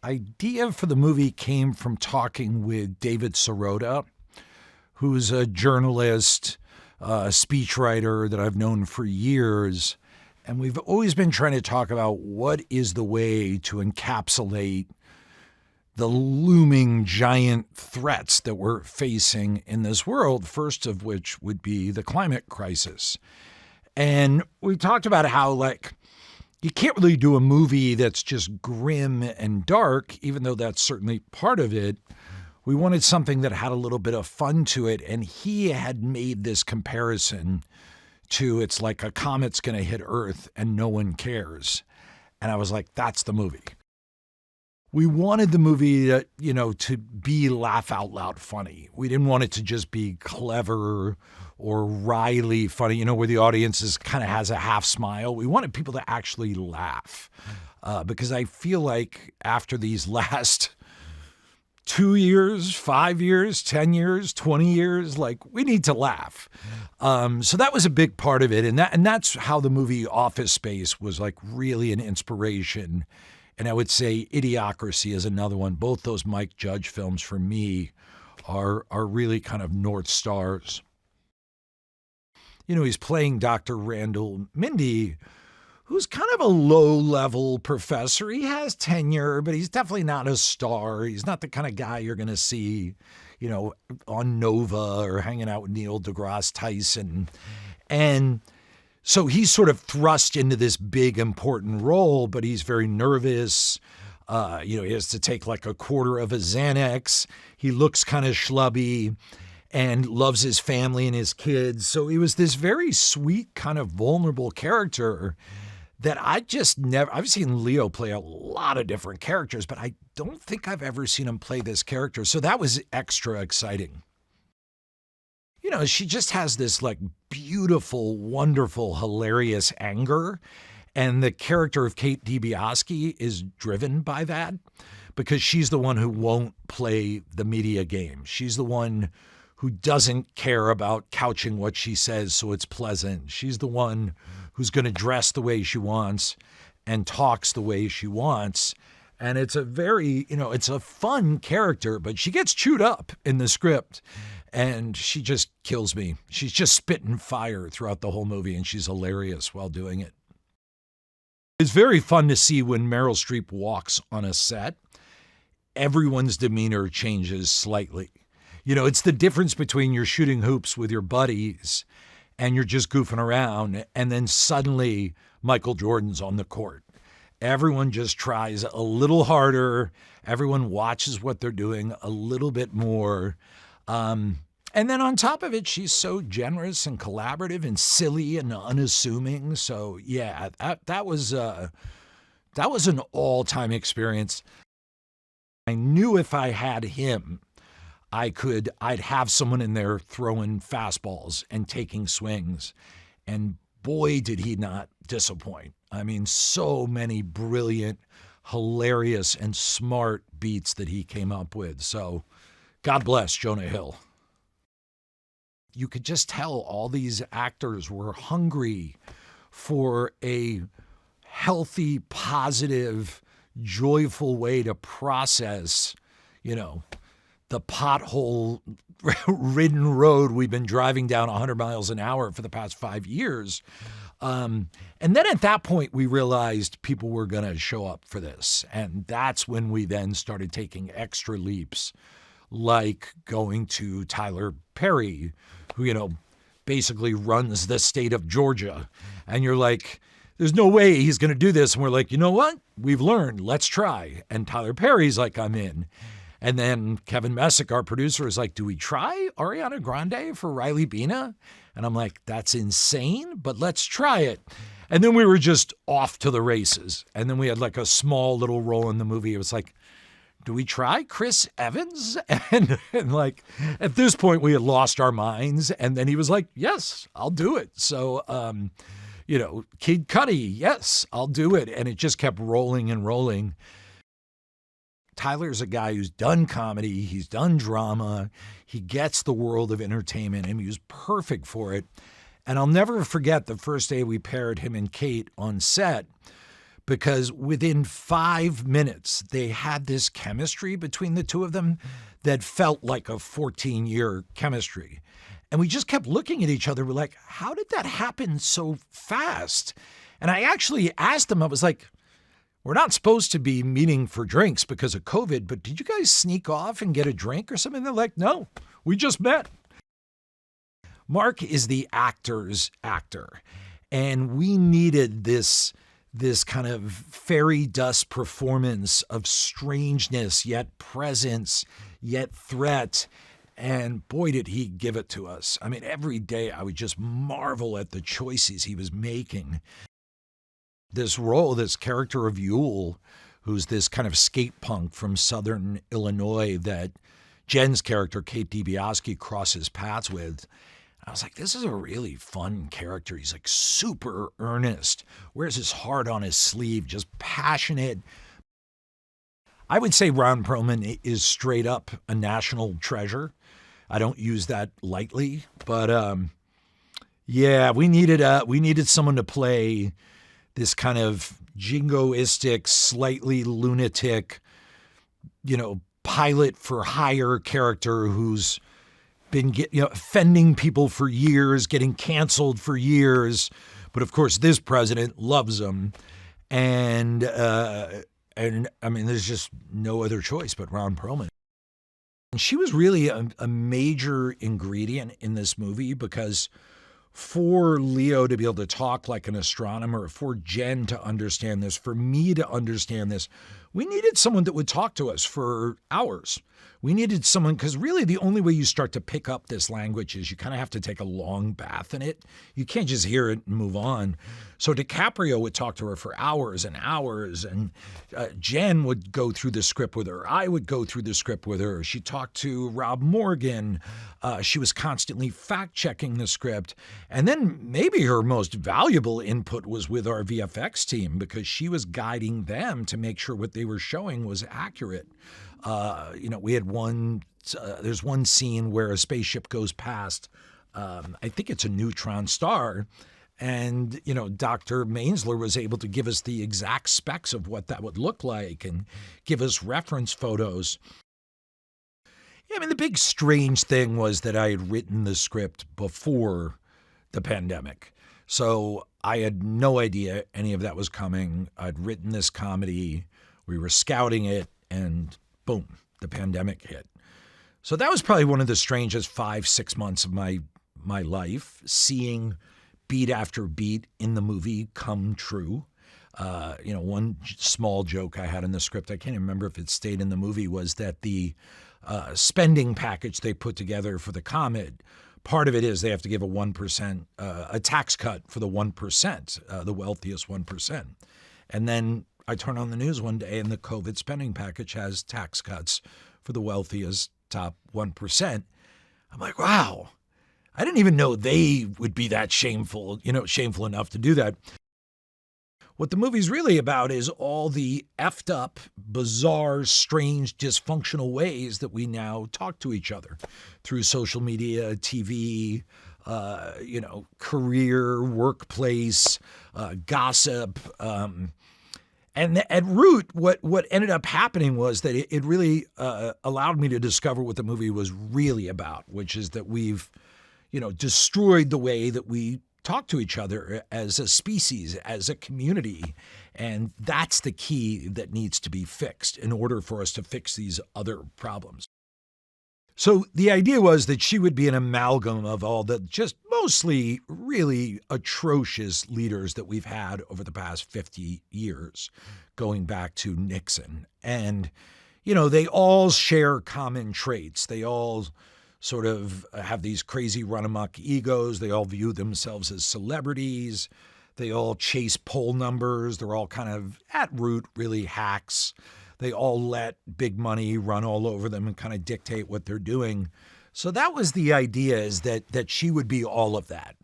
idea for the movie came from talking with David Sirota, who's a journalist, speechwriter that I've known for years. And we've always been trying to talk about what is the way to encapsulate the looming giant threats that we're facing in this world, first of which would be the climate crisis. And we talked about how, you can't really do a movie that's just grim and dark, even though that's certainly part of it. We wanted something that had a little bit of fun to it, and he had made this comparison to it's like a comet's going to hit Earth and no one cares. And I was like, that's the movie. We wanted the movie to be laugh out loud funny. We didn't want it to just be clever or wryly funny, where the audience kind of has a half smile. We wanted people to actually laugh because I feel like after these last 2 years, 5 years, 10 years, 20 years, we need to laugh. So that was a big part of it. And that's how the movie Office Space was really an inspiration. And I would say Idiocracy is another one. Both those Mike Judge films for me are really kind of North Stars. He's playing Dr. Randall Mindy, who's kind of a low-level professor. He has tenure, but he's definitely not a star. He's not the kind of guy you're going to see, on Nova or hanging out with Neil deGrasse Tyson. And so he's sort of thrust into this big, important role, but he's very nervous. He has to take a quarter of a Xanax. He looks kind of schlubby and loves his family and his kids. So he was this very sweet, kind of vulnerable character that I've seen Leo play a lot of different characters, but I don't think I've ever seen him play this character. So that was extra exciting. She just has this beautiful, wonderful, hilarious anger. And the character of Kate DiBiase is driven by that because she's the one who won't play the media game. She's the one who doesn't care about couching what she says so it's pleasant. She's the one who's going to dress the way she wants and talks the way she wants. And it's a very, it's a fun character, but she gets chewed up in the script and she just kills me. She's just spitting fire throughout the whole movie and she's hilarious while doing it. It's very fun to see when Meryl Streep walks on a set. Everyone's demeanor changes slightly. It's the difference between you're shooting hoops with your buddies and you're just goofing around, and then suddenly Michael Jordan's on the court. Everyone just tries a little harder. Everyone watches what they're doing a little bit more. And then on top of it, she's so generous and collaborative and silly and unassuming. So yeah, that was an all-time experience. I knew if I had him, I'd have someone in there throwing fastballs and taking swings. And boy, did he not disappoint. I mean, so many brilliant, hilarious, and smart beats that he came up with. So God bless Jonah Hill. You could just tell all these actors were hungry for a healthy, positive, joyful way to process, the pothole-ridden road we've been driving down 100 miles an hour for the past 5 years. And then at that point, we realized people were going to show up for this. And that's when we then started taking extra leaps, like going to Tyler Perry, who, basically runs the state of Georgia. And you're like, there's no way he's going to do this. And we're like, you know what? We've learned. Let's try. And Tyler Perry's like, I'm in. And then Kevin Messick, our producer, is like, do we try Ariana Grande for Riley Bina? And I'm like, that's insane, but let's try it. And then we were just off to the races. And then we had a small little role in the movie. It was like, do we try Chris Evans? And at this point, we had lost our minds. And then he was like, yes, I'll do it. So, Kid Cudi, yes, I'll do it. And it just kept rolling and rolling. Tyler's a guy who's done comedy, he's done drama, he gets the world of entertainment, and he was perfect for it. And I'll never forget the first day we paired him and Kate on set, because within 5 minutes, they had this chemistry between the two of them that felt like a 14-year chemistry. And we just kept looking at each other. We're like, how did that happen so fast? And I actually asked them, I was like, we're not supposed to be meeting for drinks because of COVID, but did you guys sneak off and get a drink or something? They're like, no, we just met. Mark is the actor's actor. And we needed this kind of fairy dust performance of strangeness, yet presence, yet threat. And boy, did he give it to us. I mean, every day I would just marvel at the choices he was making. This role, this character of Yule, who's this kind of skate punk from Southern Illinois that Jen's character, Kate DiBiase, crosses paths with. I was like, this is a really fun character. He's like super earnest, wears his heart on his sleeve, just passionate. I would say Ron Perlman is straight up a national treasure. I don't use that lightly, but yeah, we needed someone to play this kind of jingoistic, slightly lunatic, pilot for hire character who's been offending people for years, getting canceled for years. But of course, this president loves him. And I mean, there's just no other choice but Ron Perlman. And she was really a major ingredient in this movie because for Leo to be able to talk like an astronomer, for Jen to understand this, for me to understand this, we needed someone that would talk to us for hours. We needed someone, because really the only way you start to pick up this language is you kind of have to take a long bath in it. You can't just hear it and move on. So DiCaprio would talk to her for hours and hours, and Jen would go through the script with her. I would go through the script with her. She talked to Rob Morgan. She was constantly fact-checking the script. And then maybe her most valuable input was with our VFX team, because she was guiding them to make sure what they were showing was accurate. We had there's one scene where a spaceship goes past, I think it's a neutron star, and, Dr. Mainsler was able to give us the exact specs of what that would look like and give us reference photos. Yeah, I mean, the big strange thing was that I had written the script before the pandemic. So I had no idea any of that was coming. I'd written this comedy. We were scouting it, and boom, the pandemic hit. So that was probably one of the strangest 5-6 months of my life, seeing beat after beat in the movie come true. One small joke I had in the script, I can't even remember if it stayed in the movie, was that the spending package they put together for the Comet, part of it is they have to give a 1%, a tax cut for the 1%, the wealthiest 1%. And then I turn on the news one day and the COVID spending package has tax cuts for the wealthiest top 1%. I'm like, wow, I didn't even know they would be that shameful enough to do that. What the movie's really about is all the effed up, bizarre, strange, dysfunctional ways that we now talk to each other through social media, TV, career, workplace, gossip. And at root, what ended up happening was that it really allowed me to discover what the movie was really about, which is that we've, destroyed the way that we talk to each other as a species, as a community. And that's the key that needs to be fixed in order for us to fix these other problems. So the idea was that she would be an amalgam of all the just mostly really atrocious leaders that we've had over the past 50 years, going back to Nixon. And, they all share common traits. They all sort of have these crazy run-amok egos. They all view themselves as celebrities. They all chase poll numbers. They're all kind of, at root, really hacks. They all let big money run all over them and kind of dictate what they're doing. So that was the idea, is that she would be all of that.